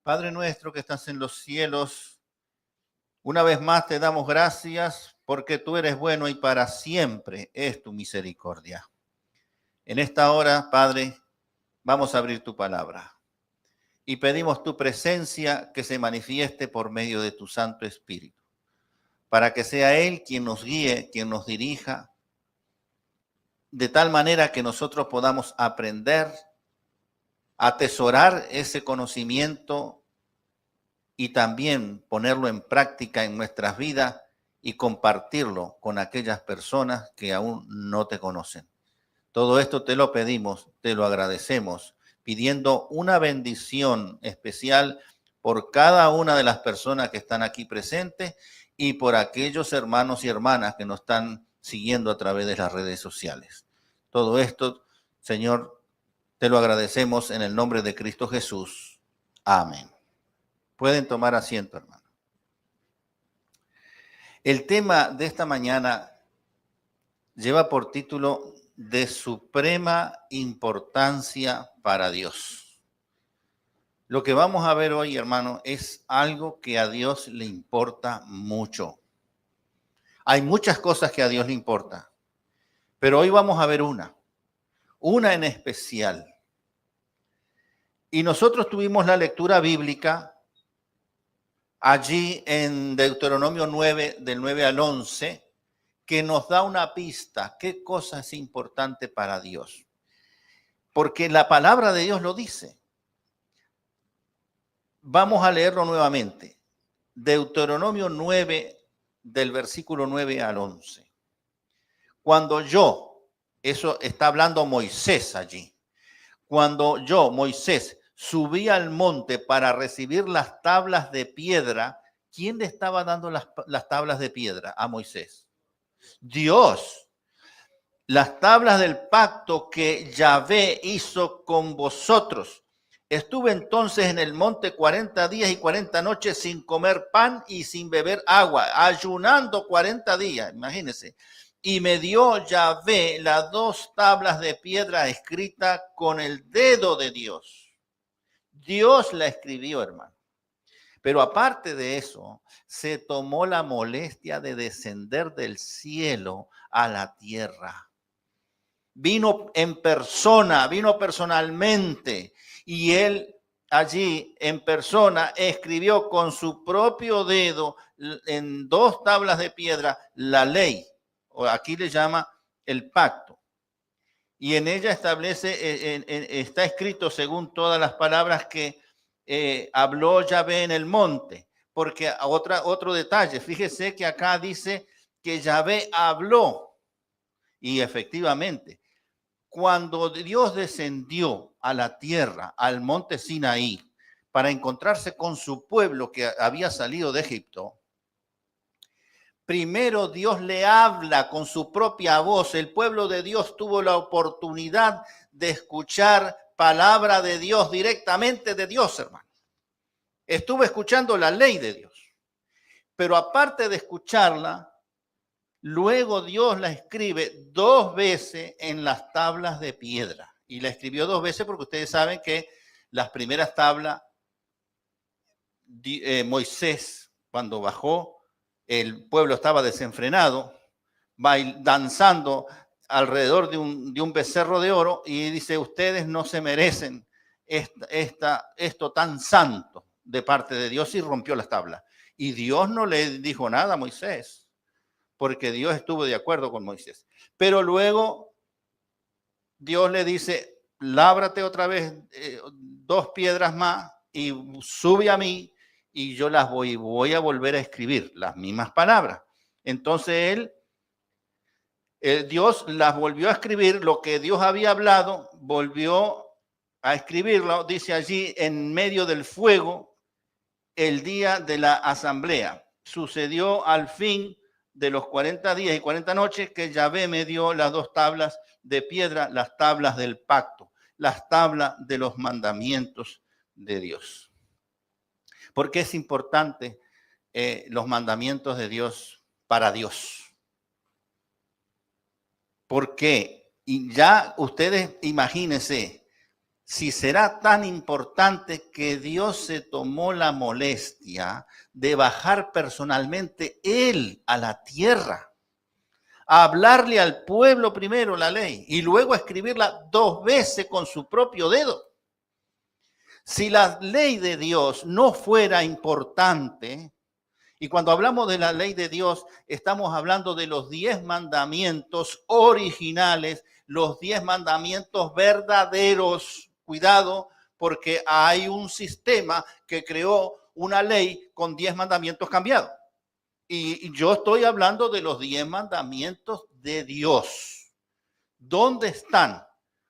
Padre nuestro que estás en los cielos, una vez más te damos gracias porque tú eres bueno y para siempre es tu misericordia. En esta hora, Padre, vamos a abrir tu palabra y pedimos tu presencia que se manifieste por medio de tu Santo Espíritu, para que sea Él quien nos guíe, quien nos dirija, de tal manera que nosotros podamos aprender, atesorar ese conocimiento y también ponerlo en práctica en nuestras vidas y compartirlo con aquellas personas que aún no te conocen. Todo esto te lo pedimos, te lo agradecemos, pidiendo una bendición especial por cada una de las personas que están aquí presentes y por aquellos hermanos y hermanas que nos están siguiendo a través de las redes sociales. Todo esto, Señor, te lo agradecemos en el nombre de Cristo Jesús. Amén. Pueden tomar asiento, hermano. El tema de esta mañana lleva por título de suprema importancia para Dios. Lo que vamos a ver hoy, hermano, es algo que a Dios le importa mucho. Hay muchas cosas que a Dios le importan, pero hoy vamos a ver una en especial. Y nosotros tuvimos la lectura bíblica allí en Deuteronomio 9, del 9 al 11, que nos da una pista, qué cosa es importante para Dios. Porque la palabra de Dios lo dice. Vamos a leerlo nuevamente. Deuteronomio 9, del versículo 9 al 11. Cuando yo, eso está hablando Moisés allí, cuando yo, Moisés, subí al monte para recibir las tablas de piedra, ¿quién le estaba dando las tablas de piedra a Moisés? Dios. Las tablas del pacto que Yahvé hizo con vosotros. Estuve entonces en el monte 40 días y 40 noches sin comer pan y sin beber agua, ayunando 40 días, imagínense. Y me dio Yahvé las 2 tablas de piedra escritas con el dedo de Dios. Dios la escribió, hermano. Pero aparte de eso, se tomó la molestia de descender del cielo a la tierra. Vino en persona, vino personalmente, y él allí en persona escribió con su propio dedo en 2 tablas de piedra la ley, o aquí le llama el pacto. Y en ella establece, está escrito según todas las palabras que habló Yahvé en el monte. Porque otro detalle, fíjese que acá dice que Yahvé habló, y efectivamente, cuando Dios descendió a la tierra, al monte Sinaí, para encontrarse con su pueblo que había salido de Egipto, primero Dios le habla con su propia voz. El pueblo de Dios tuvo la oportunidad de escuchar palabra de Dios directamente de Dios, hermano. Estuve escuchando la ley de Dios. Pero aparte de escucharla, luego Dios la escribe 2 veces en las tablas de piedra. Y la escribió 2 veces porque ustedes saben que las primeras tablas, Moisés, cuando bajó, el pueblo estaba desenfrenado, danzando alrededor de un becerro de oro, y dice, ustedes no se merecen esto tan santo de parte de Dios, y rompió las tablas. Y Dios no le dijo nada a Moisés, porque Dios estuvo de acuerdo con Moisés. Pero luego Dios le dice, lábrate otra vez 2 piedras más y sube a mí y yo las voy a volver a escribir, las mismas palabras. Entonces Dios las volvió a escribir, lo que Dios había hablado, volvió a escribirlo, dice allí, en medio del fuego, el día de la asamblea. Sucedió al fin de los 40 días y 40 noches que Yahvé me dio las 2 tablas de piedra, las tablas del pacto, las tablas de los mandamientos de Dios. ¿Por qué es importante los mandamientos de Dios para Dios? Porque, y ya ustedes imagínense, si será tan importante que Dios se tomó la molestia de bajar personalmente Él a la tierra, a hablarle al pueblo primero la ley y luego a escribirla 2 veces con su propio dedo. Si la ley de Dios no fuera importante, y cuando hablamos de la ley de Dios, estamos hablando de los 10 mandamientos originales, los 10 mandamientos verdaderos. Cuidado, porque hay un sistema que creó una ley con 10 mandamientos cambiados. Y yo estoy hablando de los 10 mandamientos de Dios. ¿Dónde están?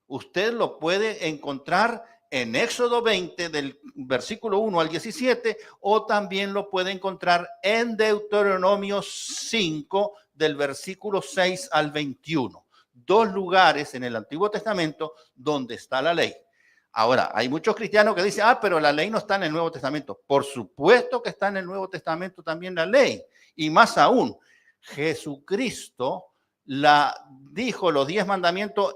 Usted lo puede encontrar en Éxodo 20, del versículo 1 al 17, o también lo puede encontrar en Deuteronomio 5, del versículo 6 al 21. 2 lugares en el Antiguo Testamento donde está la ley. Ahora, hay muchos cristianos que dicen, pero la ley no está en el Nuevo Testamento. Por supuesto que está en el Nuevo Testamento también la ley. Y más aún, Jesucristo dijo los 10 mandamientos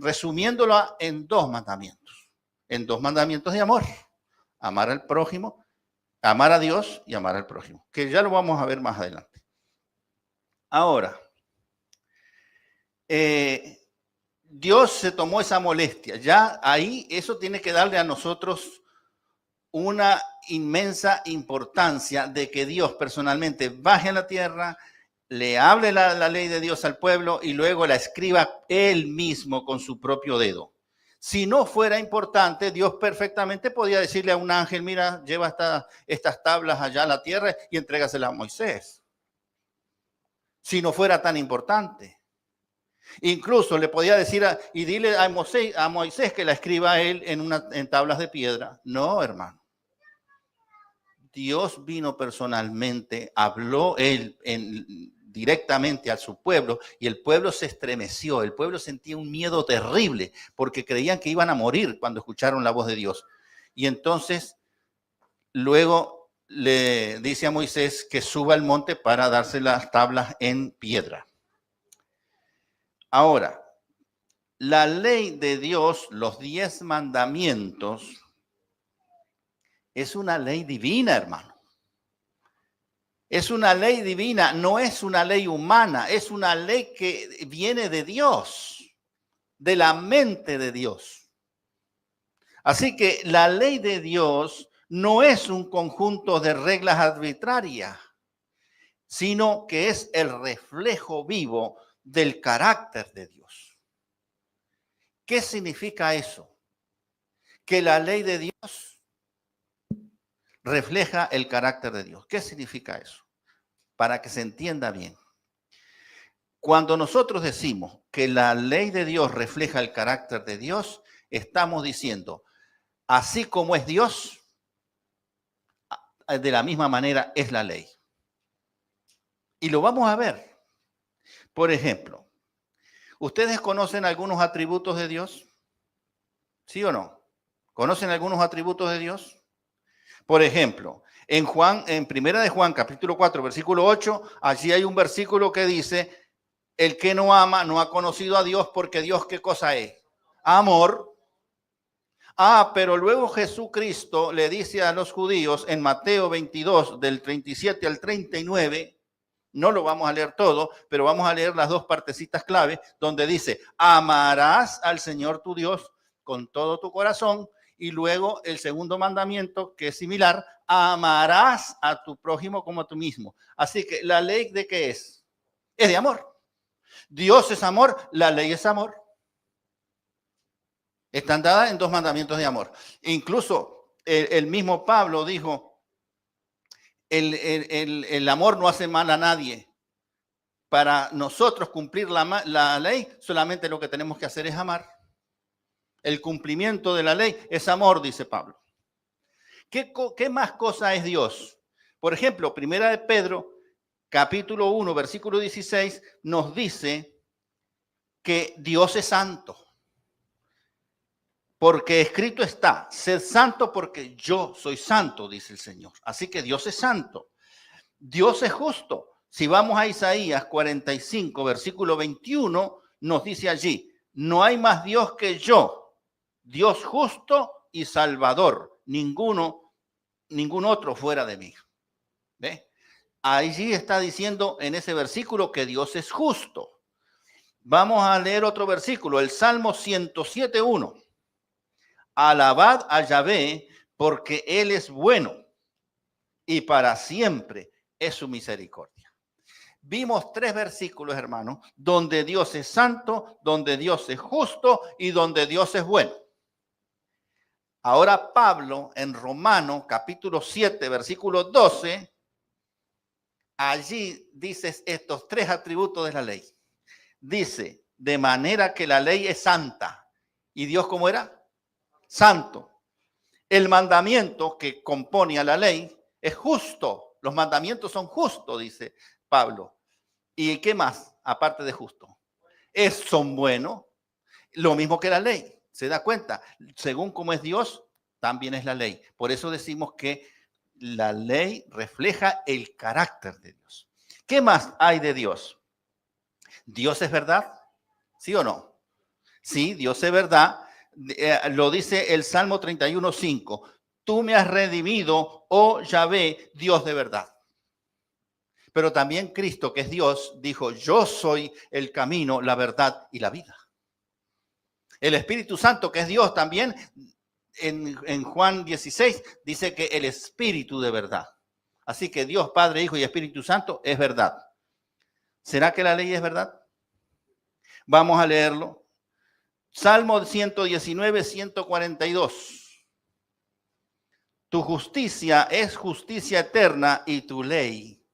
resumiéndolo en 2 mandamientos. En 2 mandamientos de amor. Amar al prójimo, amar a Dios y amar al prójimo. Que ya lo vamos a ver más adelante. Ahora, Dios se tomó esa molestia. Ya ahí eso tiene que darle a nosotros una inmensa importancia de que Dios personalmente baje a la tierra, le hable la ley de Dios al pueblo y luego la escriba él mismo con su propio dedo. Si no fuera importante, Dios perfectamente podía decirle a un ángel, mira, lleva estas tablas allá a la tierra y entrégaselas a Moisés. Si no fuera tan importante. Incluso le podía decir y dile a Moisés que la escriba él en tablas de piedra. No, hermano. Dios vino personalmente, habló él directamente a su pueblo y el pueblo se estremeció. El pueblo sentía un miedo terrible porque creían que iban a morir cuando escucharon la voz de Dios. Y entonces luego le dice a Moisés que suba al monte para darse las tablas en piedra. Ahora, la ley de Dios, los 10 mandamientos, es una ley divina, hermano. Es una ley divina, no es una ley humana, es una ley que viene de Dios, de la mente de Dios. Así que la ley de Dios no es un conjunto de reglas arbitrarias, sino que es el reflejo vivo del carácter de Dios. ¿Qué significa eso? Que la ley de Dios refleja el carácter de Dios. ¿Qué significa eso? Para que se entienda bien. Cuando nosotros decimos que la ley de Dios refleja el carácter de Dios, estamos diciendo, así como es Dios, de la misma manera es la ley. Y lo vamos a ver. Por ejemplo, ¿ustedes conocen algunos atributos de Dios? ¿Sí o no? ¿Conocen algunos atributos de Dios? Por ejemplo, en Primera de Juan, capítulo 4, versículo 8, allí hay un versículo que dice, el que no ama no ha conocido a Dios porque Dios, ¿qué cosa es? Amor. Pero luego Jesucristo le dice a los judíos en Mateo 22, del 37 al 39, no lo vamos a leer todo, pero vamos a leer las 2 partecitas clave, donde dice, amarás al Señor tu Dios con todo tu corazón, y luego el segundo mandamiento, que es similar, amarás a tu prójimo como a tú mismo. Así que la ley, ¿de qué es? Es de amor. Dios es amor, la ley es amor. Están dadas en 2 mandamientos de amor. Incluso el mismo Pablo dijo, el amor no hace mal a nadie. Para nosotros cumplir la ley, solamente lo que tenemos que hacer es amar. El cumplimiento de la ley es amor, dice Pablo. ¿Qué más cosa es Dios? Por ejemplo, Primera de Pedro, capítulo 1, versículo 16, nos dice que Dios es santo. Porque escrito está, sed santo porque yo soy santo, dice el Señor. Así que Dios es santo. Dios es justo. Si vamos a Isaías 45, versículo 21, nos dice allí, no hay más Dios que yo. Dios justo y salvador, ningún otro fuera de mí. ¿Ve? Allí está diciendo en ese versículo que Dios es justo. Vamos a leer otro versículo, el Salmo 107:1. Alabad a Yahvé porque Él es bueno y para siempre es su misericordia. Vimos 3 versículos, hermanos, donde Dios es santo, donde Dios es justo y donde Dios es bueno. Ahora Pablo en Romanos capítulo 7, versículo 12, allí dice estos 3 atributos de la ley. Dice, de manera que la ley es santa. ¿Y Dios cómo era? Santo. El mandamiento que compone a la ley es justo. Los mandamientos son justos, dice Pablo. ¿Y qué más, aparte de justo? Son buenos, lo mismo que la ley. ¿Se da cuenta? Según cómo es Dios, también es la ley. Por eso decimos que la ley refleja el carácter de Dios. ¿Qué más hay de Dios? ¿Dios es verdad? ¿Sí o no? Sí, Dios es verdad. Lo dice el Salmo 31:5. Tú me has redimido, oh Yahvé, Dios de verdad. Pero también Cristo, que es Dios, dijo, yo soy el camino, la verdad y la vida. El Espíritu Santo, que es Dios también, en Juan 16, dice que el Espíritu de verdad. Así que Dios, Padre, Hijo y Espíritu Santo es verdad. ¿Será que la ley es verdad? Vamos a leerlo. Salmo 119, 142. Tu justicia es justicia eterna y tu ley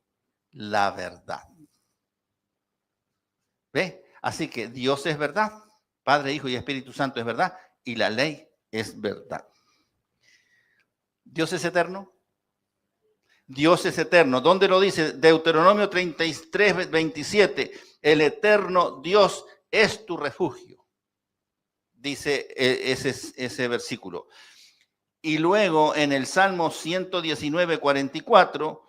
la verdad. ¿Ve? Así que Dios es verdad. Padre, Hijo y Espíritu Santo es verdad. Y la ley es verdad. ¿Dios es eterno? Dios es eterno. ¿Dónde lo dice? Deuteronomio 33, 27. El eterno Dios es tu refugio. Dice ese versículo. Y luego en el Salmo 119, 44,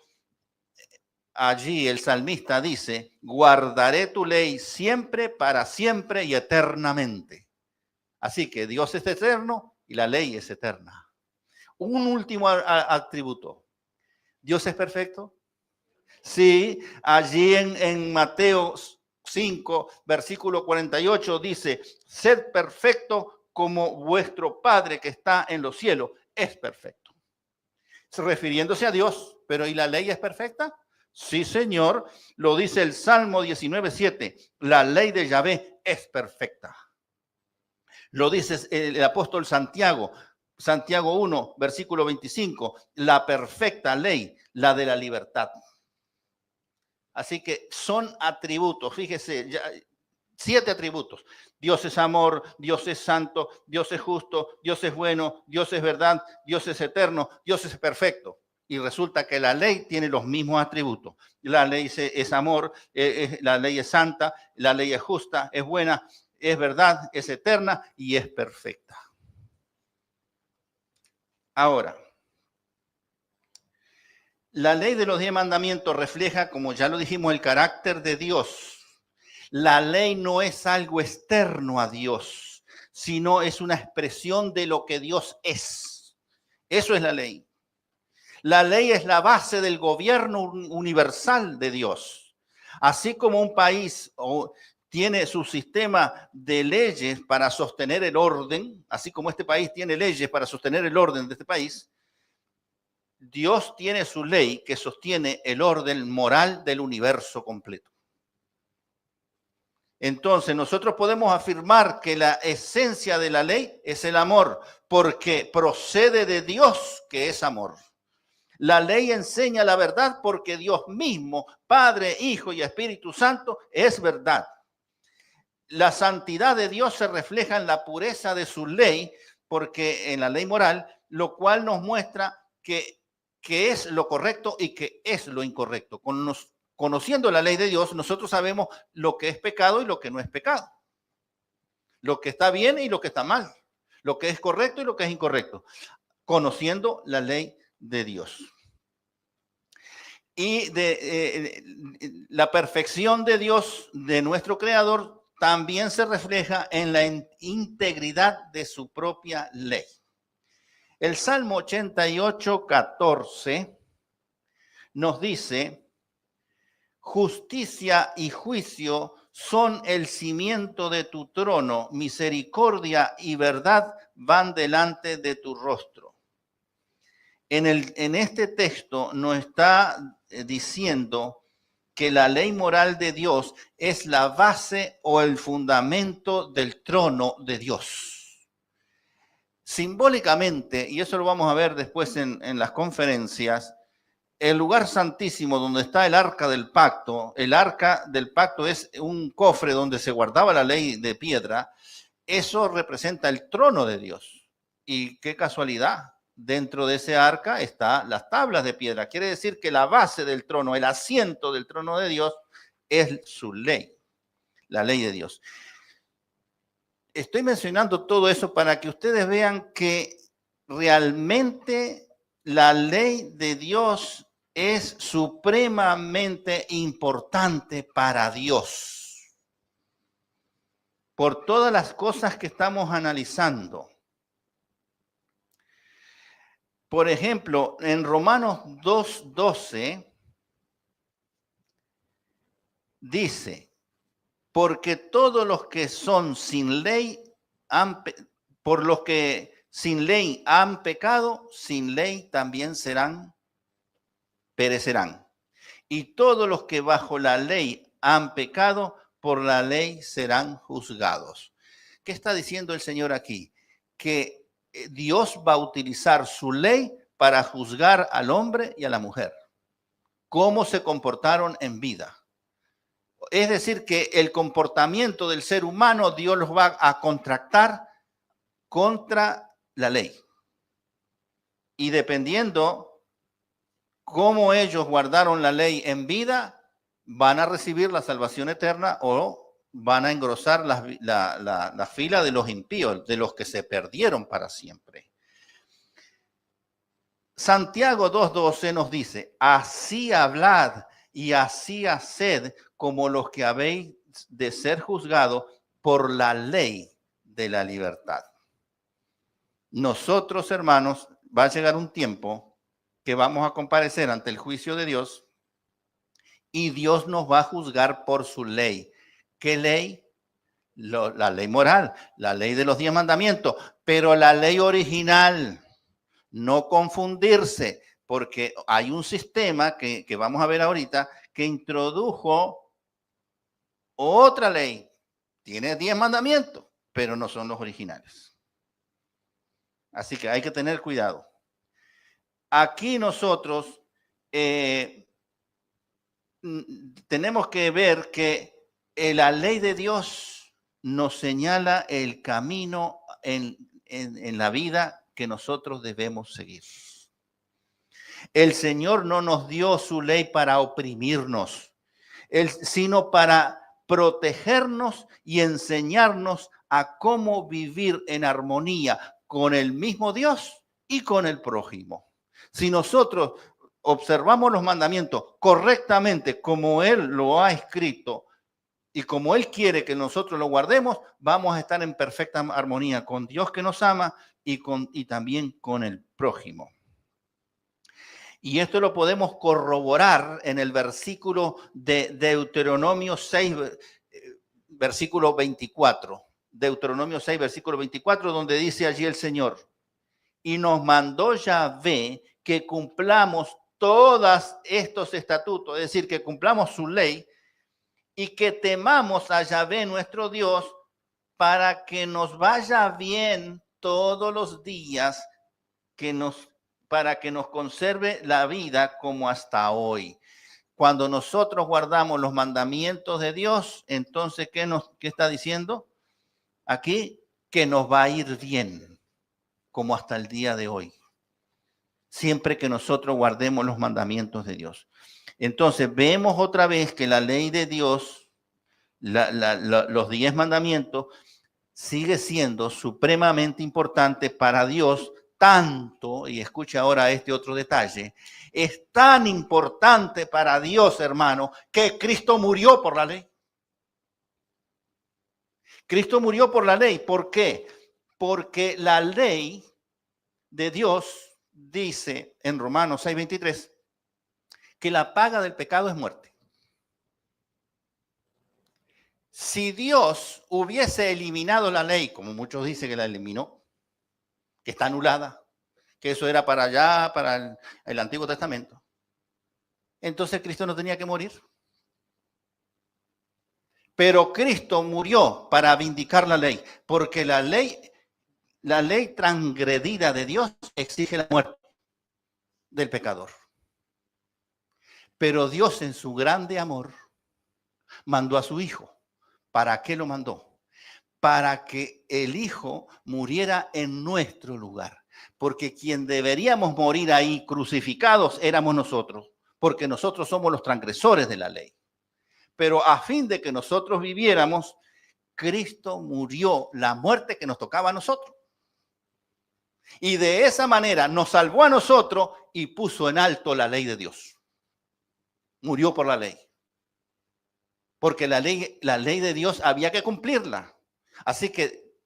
allí el salmista dice, guardaré tu ley siempre, para siempre y eternamente. Así que Dios es eterno y la ley es eterna. Un último atributo. ¿Dios es perfecto? Sí, allí en Mateo 5, versículo 48 dice, sed perfecto como vuestro Padre que está en los cielos es perfecto. Refiriéndose a Dios, pero ¿y la ley es perfecta? Sí, Señor, lo dice el Salmo 19:7, la ley de Yahvé es perfecta. Lo dice el apóstol Santiago, Santiago 1, versículo 25, la perfecta ley, la de la libertad. Así que son atributos, fíjese, 7 atributos. Dios es amor, Dios es santo, Dios es justo, Dios es bueno, Dios es verdad, Dios es eterno, Dios es perfecto. Y resulta que la ley tiene los mismos atributos. La ley es amor, la ley es santa, la ley es justa, es buena, es verdad, es eterna y es perfecta. Ahora, la ley de los 10 mandamientos refleja, como ya lo dijimos, el carácter de Dios. La ley no es algo externo a Dios, sino es una expresión de lo que Dios es. Eso es la ley. La ley es la base del gobierno universal de Dios. Así como un país tiene su sistema de leyes para sostener el orden, así como este país tiene leyes para sostener el orden de este país, Dios tiene su ley que sostiene el orden moral del universo completo. Entonces, nosotros podemos afirmar que la esencia de la ley es el amor, porque procede de Dios, que es amor. La ley enseña la verdad porque Dios mismo, Padre, Hijo y Espíritu Santo, es verdad. La santidad de Dios se refleja en la pureza de su ley, porque en la ley moral, lo cual nos muestra que es lo correcto y que es lo incorrecto. Conociendo la ley de Dios, nosotros sabemos lo que es pecado y lo que no es pecado. Lo que está bien y lo que está mal. Lo que es correcto y lo que es incorrecto. Conociendo la ley de Dios. Y la perfección de Dios, de nuestro Creador, también se refleja en la integridad de su propia ley. El Salmo 88, 14 nos dice: justicia y juicio son el cimiento de tu trono, misericordia y verdad van delante de tu rostro. En este texto nos está diciendo que la ley moral de Dios es la base o el fundamento del trono de Dios. Simbólicamente, y eso lo vamos a ver después en las conferencias, el lugar santísimo donde está el arca del pacto es un cofre donde se guardaba la ley de piedra. Eso representa el trono de Dios. Y qué casualidad, dentro de ese arca están las tablas de piedra. Quiere decir que la base del trono, el asiento del trono de Dios, es su ley, la ley de Dios. Estoy mencionando todo eso para que ustedes vean que realmente la ley de Dios es supremamente importante para Dios. Por todas las cosas que estamos analizando. Por ejemplo, en Romanos 2:12 dice: porque todos los que son sin ley por los que sin ley han pecado, sin ley también perecerán. Y todos los que bajo la ley han pecado, por la ley serán juzgados. ¿Qué está diciendo el Señor aquí? Que Dios va a utilizar su ley para juzgar al hombre y a la mujer. Cómo se comportaron en vida. Es decir, que el comportamiento del ser humano Dios los va a contractar contra la ley. Y dependiendo cómo ellos guardaron la ley en vida, van a recibir la salvación eterna o van a engrosar la fila de los impíos, de los que se perdieron para siempre. Santiago 2:12 nos dice: así hablad y así haced como los que habéis de ser juzgados por la ley de la libertad. Nosotros, hermanos, va a llegar un tiempo que vamos a comparecer ante el juicio de Dios y Dios nos va a juzgar por su ley. ¿Qué ley? La ley moral, la ley de los 10 mandamientos, pero la ley original. No confundirse, porque hay un sistema que vamos a ver ahorita que introdujo otra ley. Tiene 10 mandamientos, pero no son los originales. Así que hay que tener cuidado. Aquí nosotros tenemos que ver que la ley de Dios nos señala el camino en la vida que nosotros debemos seguir. El Señor no nos dio su ley para oprimirnos, sino para protegernos y enseñarnos a cómo vivir en armonía con el mismo Dios y con el prójimo. Si nosotros observamos los mandamientos correctamente como Él lo ha escrito y como Él quiere que nosotros lo guardemos, vamos a estar en perfecta armonía con Dios que nos ama y también con el prójimo. Y esto lo podemos corroborar en el versículo de Deuteronomio 6, versículo 24. Deuteronomio 6, versículo 24, donde dice allí el Señor: y nos mandó Yahvé que cumplamos todos estos estatutos, es decir, que cumplamos su ley y que temamos a Yahvé nuestro Dios para que nos vaya bien todos los días, para que nos conserve la vida como hasta hoy. Cuando nosotros guardamos los mandamientos de Dios, entonces, ¿qué está diciendo? Aquí, que nos va a ir bien, como hasta el día de hoy. Siempre que nosotros guardemos los mandamientos de Dios. Entonces, vemos otra vez que la ley de Dios, los 10 mandamientos, sigue siendo supremamente importante para Dios, tanto, y escucha ahora este otro detalle, es tan importante para Dios, hermano, que Cristo murió por la ley. Cristo murió por la ley. ¿Por qué? Porque la ley de Dios dice en Romanos 6:23 que la paga del pecado es muerte. Si Dios hubiese eliminado la ley, como muchos dicen que la eliminó, que está anulada, que eso era para allá, para el Antiguo Testamento, entonces Cristo no tenía que morir. Pero Cristo murió para vindicar la ley, porque la ley transgredida de Dios exige la muerte del pecador. Pero Dios en su grande amor mandó a su Hijo. ¿Para qué lo mandó? Para que el Hijo muriera en nuestro lugar. Porque quien deberíamos morir ahí crucificados éramos nosotros, porque nosotros somos los transgresores de la ley. Pero a fin de que nosotros viviéramos, Cristo murió la muerte que nos tocaba a nosotros. Y de esa manera nos salvó a nosotros y puso en alto la ley de Dios. Murió por la ley. Porque la ley de Dios había que cumplirla. Así que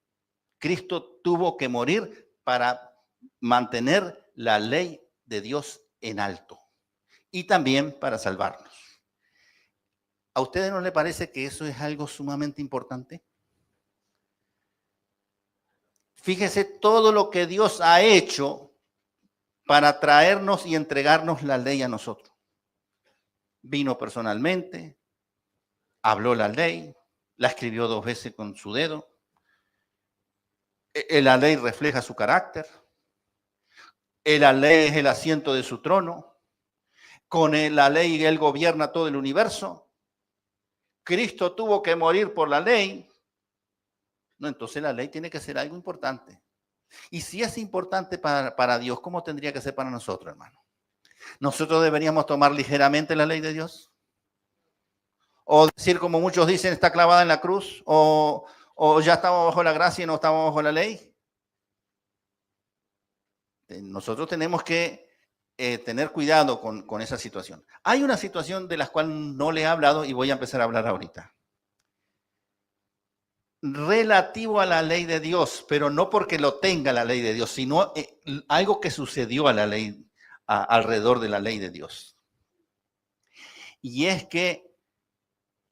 Cristo tuvo que morir para mantener la ley de Dios en alto. Y también para salvarnos. ¿A ustedes no les parece que eso es algo sumamente importante? Fíjese todo lo que Dios ha hecho para traernos y entregarnos la ley a nosotros. Vino personalmente, habló la ley, la escribió 2 veces con su dedo. La ley refleja su carácter. La ley es el asiento de su trono. Con la ley él gobierna todo el universo. Cristo tuvo que morir por la ley. No, entonces la ley tiene que ser algo importante. Y si es importante para Dios, ¿cómo tendría que ser para nosotros, hermano? ¿Nosotros deberíamos tomar ligeramente la ley de Dios? ¿O decir, como muchos dicen, está clavada en la cruz? ¿O ya estamos bajo la gracia y no estamos bajo la ley? Nosotros tenemos que tener cuidado con esa situación. Hay una situación de la cual no le he hablado y voy a empezar a hablar ahorita. Relativo a la ley de Dios, pero no porque lo tenga la ley de Dios, sino algo que sucedió a la ley, alrededor de la ley de Dios. Y es que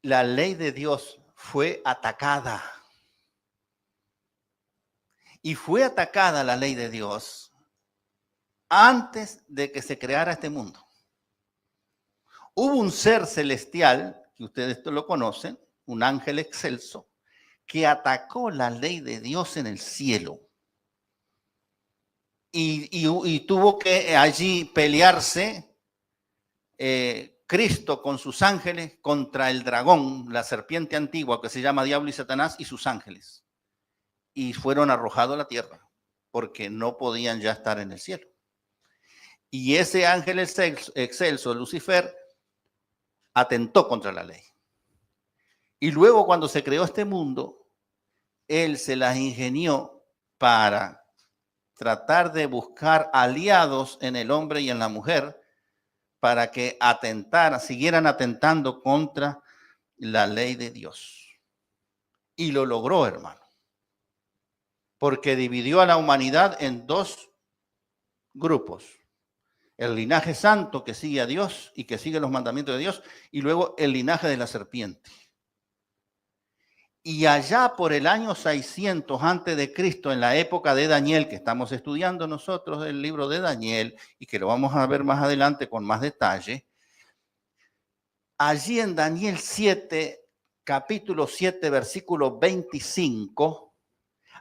la ley de Dios fue atacada. Y fue atacada la ley de Dios antes de que se creara este mundo. Hubo un ser celestial, que ustedes lo conocen, un ángel excelso, que atacó la ley de Dios en el cielo. Y tuvo que allí pelearse Cristo con sus ángeles contra el dragón, la serpiente antigua que se llama Diablo y Satanás y sus ángeles. Y fueron arrojados a la tierra porque no podían ya estar en el cielo. Y ese ángel excelso, Lucifer, atentó contra la ley. Y luego cuando se creó este mundo, él se las ingenió para tratar de buscar aliados en el hombre y en la mujer para que siguieran atentando contra la ley de Dios. Y lo logró, hermano, porque dividió a la humanidad en 2 grupos. El linaje santo que sigue a Dios y que sigue los mandamientos de Dios, y luego el linaje de la serpiente. Y allá por el año 600 antes de Cristo, en la época de Daniel, que estamos estudiando nosotros el libro de Daniel y que lo vamos a ver más adelante con más detalle, allí en Daniel 7, capítulo 7, versículo 25,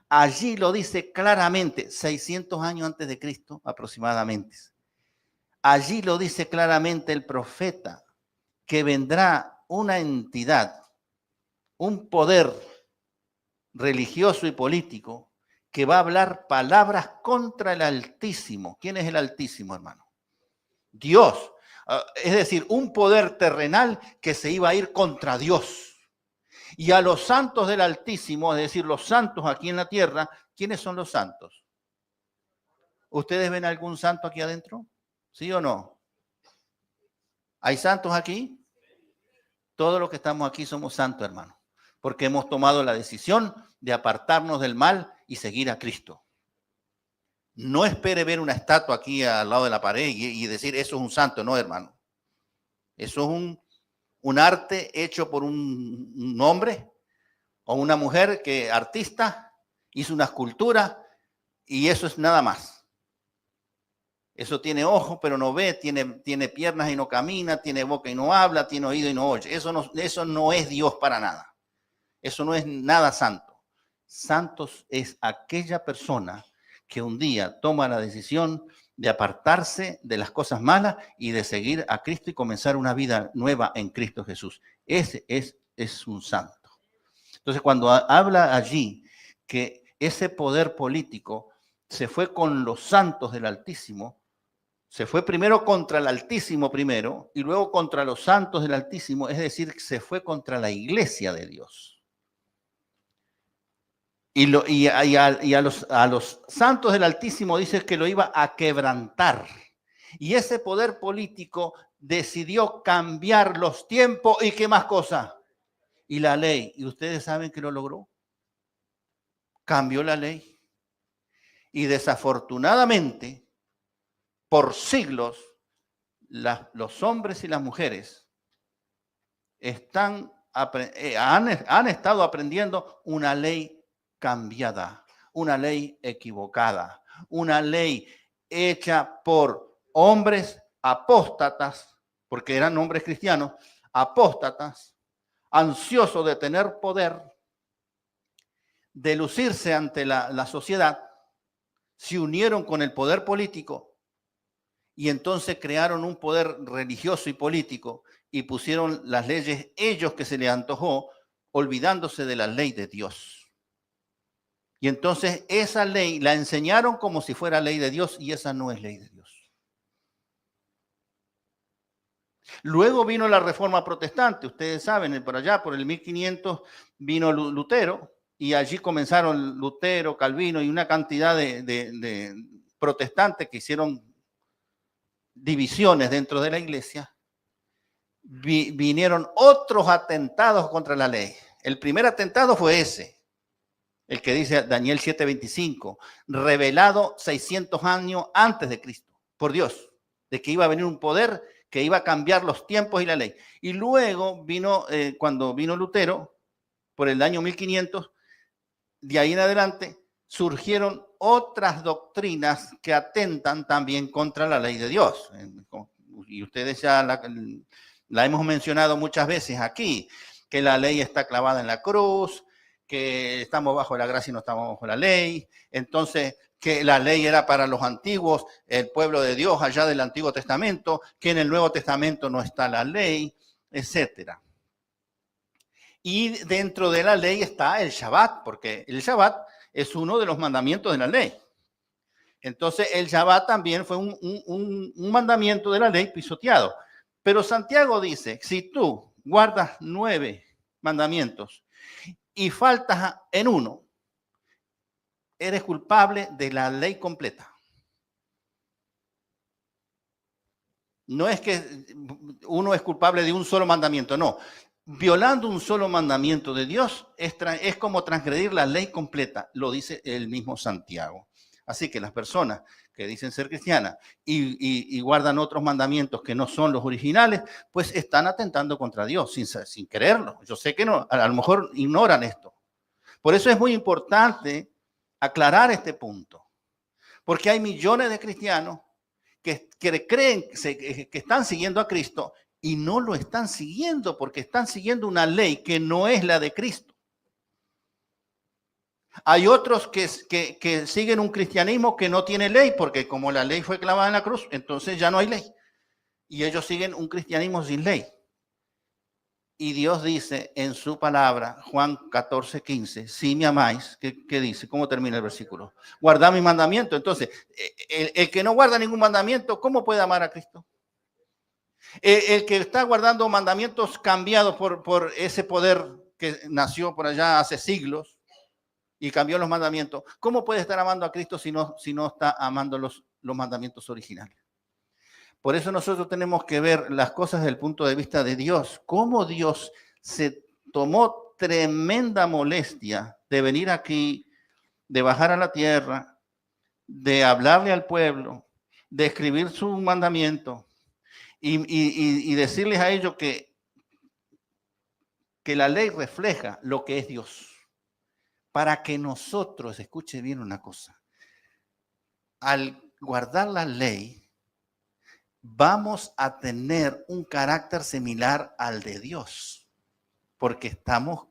allí lo dice claramente, 600 años antes de Cristo aproximadamente. Allí lo dice claramente el profeta, que vendrá una entidad, un poder religioso y político que va a hablar palabras contra el Altísimo. ¿Quién es el Altísimo, hermano? Dios. Es decir, un poder terrenal que se iba a ir contra Dios. Y a los santos del Altísimo, es decir, los santos aquí en la tierra, ¿quiénes son los santos? ¿Ustedes ven algún santo aquí adentro? ¿Sí o no? ¿Hay santos aquí? Todos los que estamos aquí somos santos, hermano. porque hemos tomado la decisión de apartarnos del mal y seguir a Cristo. No espere ver una estatua aquí al lado de la pared y decir, eso es un santo. No, hermano. Eso es un arte hecho por un hombre o una mujer que artista hizo una escultura y eso es nada más. Eso tiene ojos pero no ve, tiene piernas y no camina, tiene boca y no habla, tiene oído y no oye. Eso no es Dios para nada. Eso no es nada santo. Santos es aquella persona que un día toma la decisión de apartarse de las cosas malas y de seguir a Cristo y comenzar una vida nueva en Cristo Jesús. Ese es un santo. Entonces, cuando habla allí que ese poder político se fue con los santos del Altísimo, se fue primero contra el Altísimo primero y luego contra los santos del Altísimo, es decir, se fue contra la iglesia de Dios. Y a los santos del Altísimo dice que lo iba a quebrantar. Y ese poder político decidió cambiar los tiempos y qué más cosa. Y la ley. ¿Y ustedes saben que lo logró? Cambió la ley. Y desafortunadamente, por siglos, los hombres y las mujeres han estado aprendiendo una ley cambiada, una ley equivocada, una ley hecha por hombres apóstatas, porque eran hombres cristianos, apóstatas, ansiosos de tener poder, de lucirse ante la sociedad, se unieron con el poder político y entonces crearon un poder religioso y político y pusieron las leyes ellos que se les antojó, olvidándose de la ley de Dios. Y entonces esa ley la enseñaron como si fuera ley de Dios y esa no es ley de Dios. Luego vino la Reforma Protestante. Ustedes saben, por allá, por el 1500, vino Lutero y allí comenzaron Lutero, Calvino y una cantidad de protestantes que hicieron divisiones dentro de la iglesia. Vinieron otros atentados contra la ley. El primer atentado fue ese. El que dice Daniel 7:25, revelado 600 años antes de Cristo, por Dios, de que iba a venir un poder que iba a cambiar los tiempos y la ley. Y luego vino, cuando vino Lutero, por el año 1500, de ahí en adelante surgieron otras doctrinas que atentan también contra la ley de Dios. Y ustedes ya la hemos mencionado muchas veces aquí, que la ley está clavada en la cruz, que estamos bajo la gracia y no estamos bajo la ley. Entonces, que la ley era para los antiguos, el pueblo de Dios allá del Antiguo Testamento, que en el Nuevo Testamento no está la ley, etcétera. Y dentro de la ley está el Shabbat, porque el Shabbat es uno de los mandamientos de la ley. Entonces, el Shabbat también fue un mandamiento de la ley pisoteado. Pero Santiago dice, si tú guardas 9 mandamientos y faltas en uno, eres culpable de la ley completa. No es que uno es culpable de un solo mandamiento, no. Violando un solo mandamiento de Dios es como transgredir la ley completa, lo dice el mismo Santiago. Así que las personas que dicen ser cristianas y guardan otros mandamientos que no son los originales, pues están atentando contra Dios sin quererlo. Yo sé que no, a lo mejor ignoran esto. Por eso es muy importante aclarar este punto, porque hay millones de cristianos que creen que están siguiendo a Cristo y no lo están siguiendo porque están siguiendo una ley que no es la de Cristo. Hay otros que siguen un cristianismo que no tiene ley, porque como la ley fue clavada en la cruz, entonces ya no hay ley. Y ellos siguen un cristianismo sin ley. Y Dios dice en su palabra, Juan 14:15, si me amáis, ¿qué dice? ¿Cómo termina el versículo? Guardad mis mandamientos. Entonces, el que no guarda ningún mandamiento, ¿cómo puede amar a Cristo? El que está guardando mandamientos cambiados por ese poder que nació por allá hace siglos y cambió los mandamientos, ¿cómo puede estar amando a Cristo si no está amando los mandamientos originales? Por eso nosotros tenemos que ver las cosas desde el punto de vista de Dios, cómo Dios se tomó tremenda molestia de venir aquí, de bajar a la tierra, de hablarle al pueblo, de escribir su mandamiento y decirles a ellos que la ley refleja lo que es Dios. Para que nosotros, escuche bien una cosa, al guardar la ley, vamos a tener un carácter similar al de Dios, porque estamos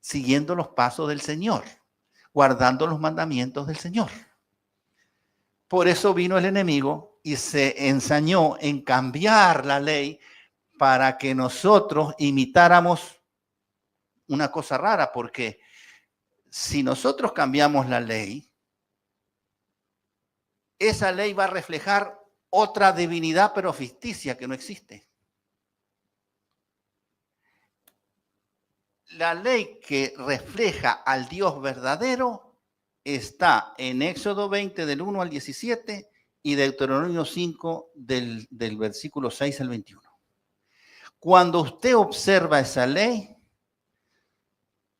siguiendo los pasos del Señor, guardando los mandamientos del Señor. Por eso vino el enemigo y se ensañó en cambiar la ley para que nosotros imitáramos una cosa rara, porque si nosotros cambiamos la ley, esa ley va a reflejar otra divinidad, pero ficticia, que no existe. La ley que refleja al Dios verdadero está en Éxodo 20 del 1 al 17 y Deuteronomio 5 del versículo 6 al 21. Cuando usted observa esa ley,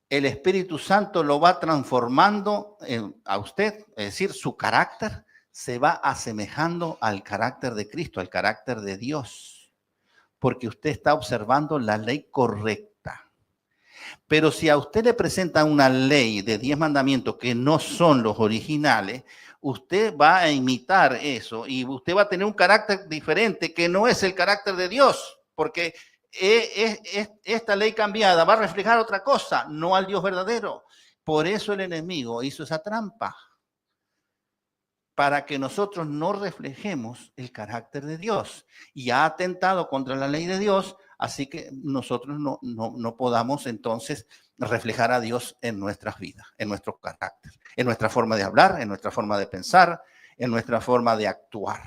el Espíritu Santo lo va transformando a usted, es decir, su carácter se va asemejando al carácter de Cristo, al carácter de Dios, porque usted está observando la ley correcta. Pero si a usted le presentan una ley de 10 mandamientos que no son los originales, usted va a imitar eso y usted va a tener un carácter diferente que no es el carácter de Dios, porque esta ley cambiada va a reflejar otra cosa, no al Dios verdadero. Por eso el enemigo hizo esa trampa, para que nosotros no reflejemos el carácter de Dios. Y ha atentado contra la ley de Dios, así que nosotros no podamos entonces reflejar a Dios en nuestras vidas, en nuestro carácter, en nuestra forma de hablar, en nuestra forma de pensar, en nuestra forma de actuar.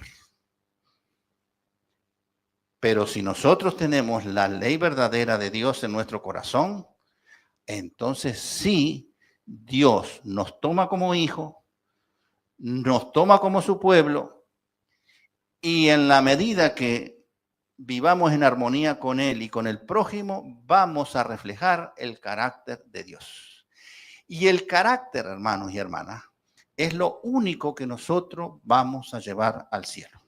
Pero si nosotros tenemos la ley verdadera de Dios en nuestro corazón, entonces sí, Dios nos toma como hijo, nos toma como su pueblo, y en la medida que vivamos en armonía con Él y con el prójimo, vamos a reflejar el carácter de Dios. Y el carácter, hermanos y hermanas, es lo único que nosotros vamos a llevar al cielo.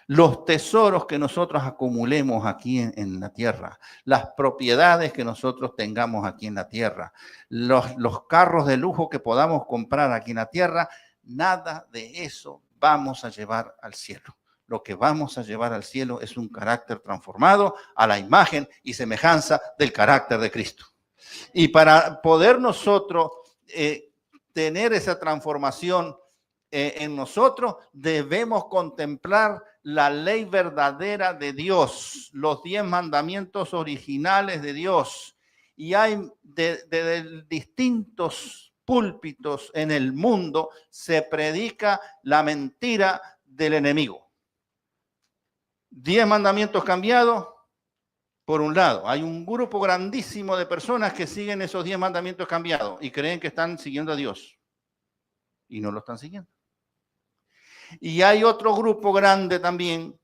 Los tesoros que nosotros acumulemos aquí en la tierra, las propiedades que nosotros tengamos aquí en la tierra, los carros de lujo que podamos comprar aquí en la tierra, nada de eso vamos a llevar al cielo. Lo que vamos a llevar al cielo es un carácter transformado a la imagen y semejanza del carácter de Cristo. Y para poder nosotros tener esa transformación en nosotros, debemos contemplar la ley verdadera de Dios, los 10 mandamientos originales de Dios. Y hay de distintos púlpitos en el mundo se predica la mentira del enemigo. 10 mandamientos cambiados. Por un lado, hay un grupo grandísimo de personas que siguen esos 10 mandamientos cambiados y creen que están siguiendo a Dios. Y no lo están siguiendo. Y hay otro grupo grande también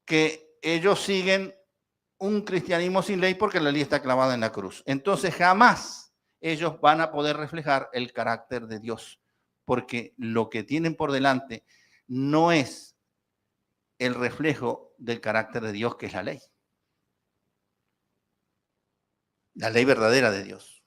que ellos siguen un cristianismo sin ley porque la ley está clavada en la cruz. Entonces jamás ellos van a poder reflejar el carácter de Dios, porque lo que tienen por delante no es el reflejo del carácter de Dios, que es la ley. La ley verdadera de Dios.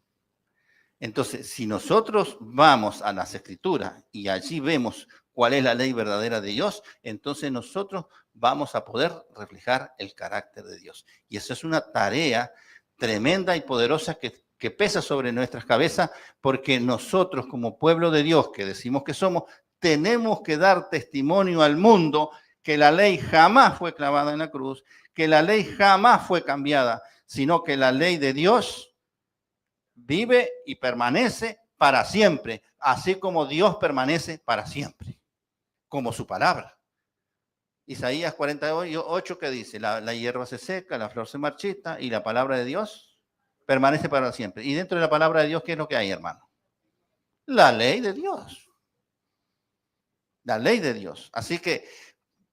Entonces, si nosotros vamos a las Escrituras y allí vemos cuál es la ley verdadera de Dios, entonces nosotros vamos a poder reflejar el carácter de Dios. Y esa es una tarea tremenda y poderosa que pesa sobre nuestras cabezas, porque nosotros como pueblo de Dios, que decimos que somos, tenemos que dar testimonio al mundo que la ley jamás fue clavada en la cruz, que la ley jamás fue cambiada, sino que la ley de Dios vive y permanece para siempre, así como Dios permanece para siempre, como su palabra. Isaías 48, que dice, la hierba se seca, la flor se marchita y la palabra de Dios permanece para siempre. Y dentro de la palabra de Dios, ¿qué es lo que hay, hermano? La ley de Dios. La ley de Dios. Así que,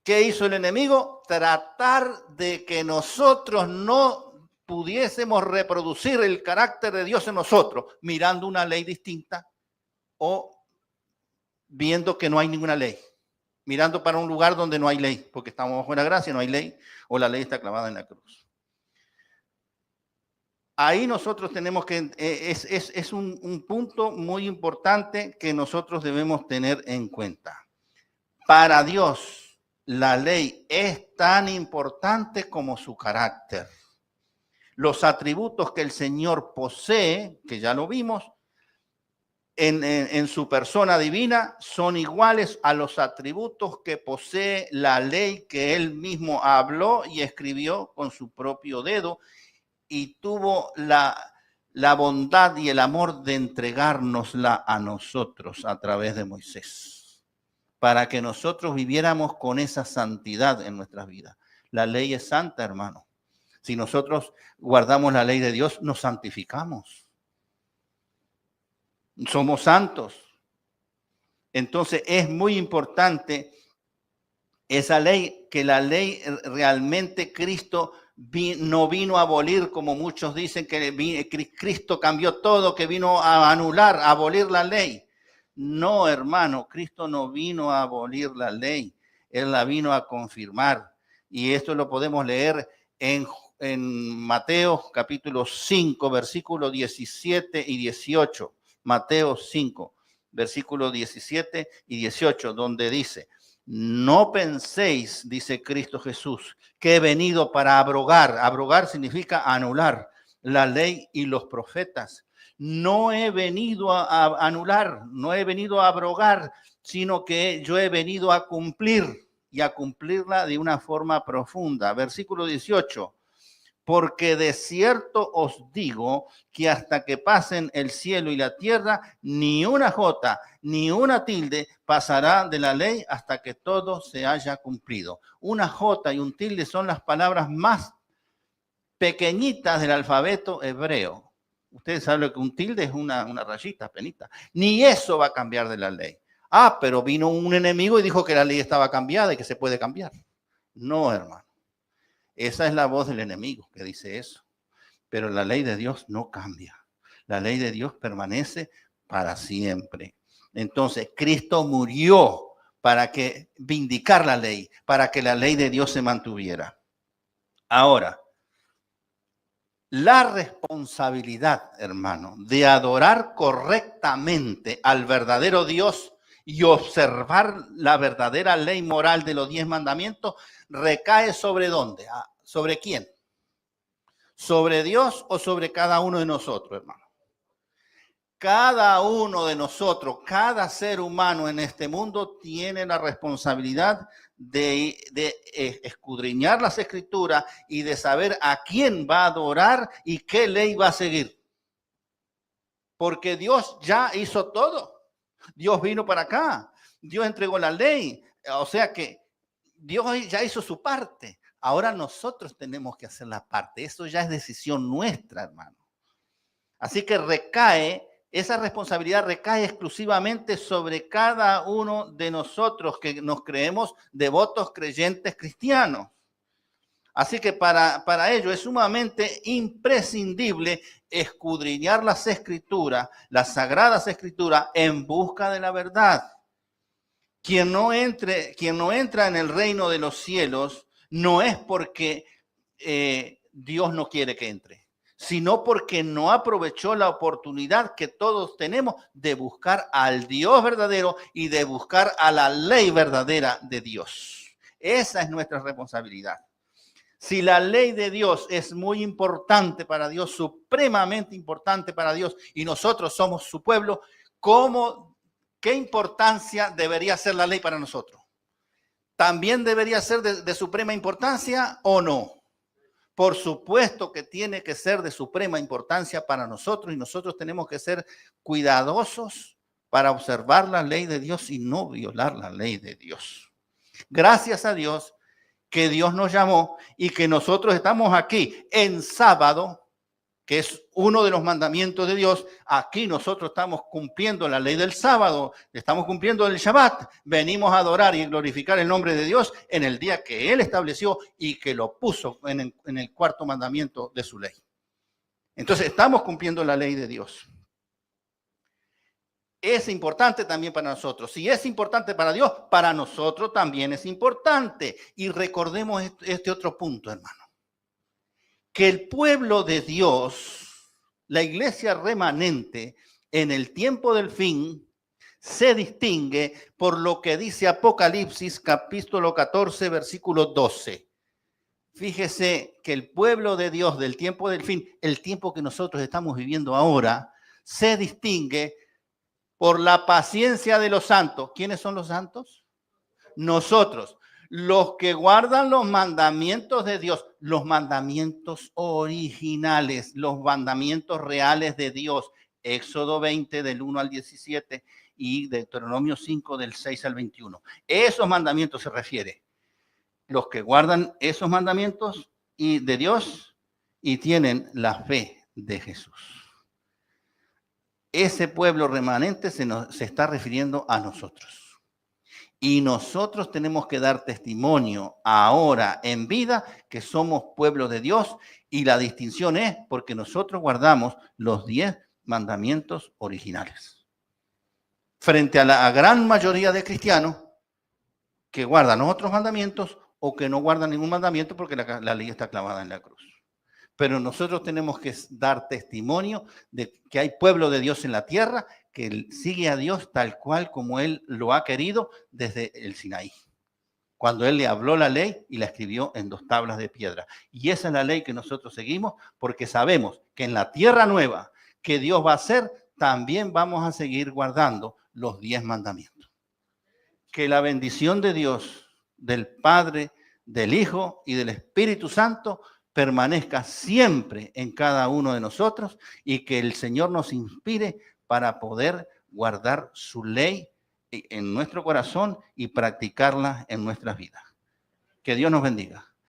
¿qué hizo el enemigo? Tratar de que nosotros no pudiésemos reproducir el carácter de Dios en nosotros mirando una ley distinta o viendo que no hay ninguna ley, mirando para un lugar donde no hay ley, porque estamos bajo la gracia, no hay ley, o la ley está clavada en la cruz. Ahí nosotros tenemos que, es un punto muy importante que nosotros debemos tener en cuenta. Para Dios, la ley es tan importante como su carácter. Los atributos que el Señor posee, que ya lo vimos, en su persona divina, son iguales a los atributos que posee la ley que Él mismo habló y escribió con su propio dedo, y tuvo la bondad y el amor de entregárnosla a nosotros a través de Moisés, para que nosotros viviéramos con esa santidad en nuestras vidas. La ley es santa, hermano. Si nosotros guardamos la ley de Dios, nos santificamos. Somos santos. Entonces es muy importante esa ley, que la ley realmente Cristo no vino a abolir, como muchos dicen que Cristo cambió todo, que vino a anular, a abolir la ley. No, hermano, Cristo no vino a abolir la ley, Él la vino a confirmar. Y esto lo podemos leer en Mateo capítulo 5, versículos 17 y 18. Mateo 5, versículos 17 y 18, donde dice: no penséis, dice Cristo Jesús, que he venido para abrogar. Abrogar significa anular la ley y los profetas. No he venido a anular, no he venido a abrogar, sino que yo he venido a cumplir, y a cumplirla de una forma profunda. Versículo 18. Porque de cierto os digo que hasta que pasen el cielo y la tierra, ni una jota ni una tilde pasará de la ley hasta que todo se haya cumplido. Una jota y un tilde son las palabras más pequeñitas del alfabeto hebreo. Ustedes saben que un tilde es una rayita, penita. Ni eso va a cambiar de la ley. Ah, pero vino un enemigo y dijo que la ley estaba cambiada y que se puede cambiar. No, hermano. Esa es la voz del enemigo que dice eso. Pero la ley de Dios no cambia. La ley de Dios permanece para siempre. Entonces, Cristo murió para vindicar la ley, para que la ley de Dios se mantuviera. Ahora, la responsabilidad, hermano, de adorar correctamente al verdadero Dios y observar la verdadera ley moral de los 10 mandamientos recae ¿sobre dónde? ¿Sobre quién? ¿Sobre Dios o sobre cada uno de nosotros, hermano? Cada uno de nosotros, cada ser humano en este mundo tiene la responsabilidad de escudriñar las Escrituras y de saber a quién va a adorar y qué ley va a seguir. Porque Dios ya hizo todo. Dios vino para acá. Dios entregó la ley. O sea que Dios ya hizo su parte. Ahora nosotros tenemos que hacer la parte. Eso ya es decisión nuestra, hermano. Así que esa responsabilidad recae exclusivamente sobre cada uno de nosotros que nos creemos devotos, creyentes, cristianos. Así que para ello es sumamente imprescindible escudriñar las Escrituras, las Sagradas Escrituras, en busca de la verdad. Quien no entra en el reino de los cielos no es porque Dios no quiere que entre, sino porque no aprovechó la oportunidad que todos tenemos de buscar al Dios verdadero y de buscar a la ley verdadera de Dios. Esa es nuestra responsabilidad. Si la ley de Dios es muy importante para Dios, supremamente importante para Dios, y nosotros somos su pueblo, ¿qué importancia debería ser la ley para nosotros? ¿También debería ser de suprema importancia o no? Por supuesto que tiene que ser de suprema importancia para nosotros, y nosotros tenemos que ser cuidadosos para observar la ley de Dios y no violar la ley de Dios. Gracias a Dios que Dios nos llamó y que nosotros estamos aquí en sábado que es uno de los mandamientos de Dios. Aquí nosotros estamos cumpliendo la ley del sábado, estamos cumpliendo el Shabbat. Venimos a adorar y glorificar el nombre de Dios en el día que Él estableció y que lo puso en el cuarto mandamiento de su ley. Entonces estamos cumpliendo la ley de Dios. Es importante también para nosotros. Si es importante para Dios, para nosotros también es importante. Y recordemos este otro punto, hermano. Que el pueblo de Dios, la iglesia remanente, en el tiempo del fin, se distingue por lo que dice Apocalipsis, capítulo 14, versículo 12. Fíjese que el pueblo de Dios del tiempo del fin, el tiempo que nosotros estamos viviendo ahora, se distingue por la paciencia de los santos. ¿Quiénes son los santos? Nosotros, los que guardan los mandamientos de Dios, los mandamientos originales, los mandamientos reales de Dios. Éxodo 20 del 1 al 17 y Deuteronomio 5 del 6 al 21. Esos mandamientos se refiere. Los que guardan esos mandamientos y de Dios y tienen la fe de Jesús. Ese pueblo remanente se está refiriendo a nosotros. Y nosotros tenemos que dar testimonio ahora en vida que somos pueblo de Dios, y la distinción es porque nosotros guardamos los 10 mandamientos originales. Frente a la gran mayoría de cristianos que guardan los otros mandamientos o que no guardan ningún mandamiento porque la ley está clavada en la cruz. Pero nosotros tenemos que dar testimonio de que hay pueblo de Dios en la tierra que sigue a Dios tal cual como Él lo ha querido desde el Sinaí. Cuando Él le habló la ley y la escribió en 2 tablas de piedra. Y esa es la ley que nosotros seguimos porque sabemos que en la tierra nueva que Dios va a hacer, también vamos a seguir guardando los 10 mandamientos. Que la bendición de Dios, del Padre, del Hijo y del Espíritu Santo permanezca siempre en cada uno de nosotros y que el Señor nos inspire para poder guardar su ley en nuestro corazón y practicarla en nuestras vidas. Que Dios nos bendiga.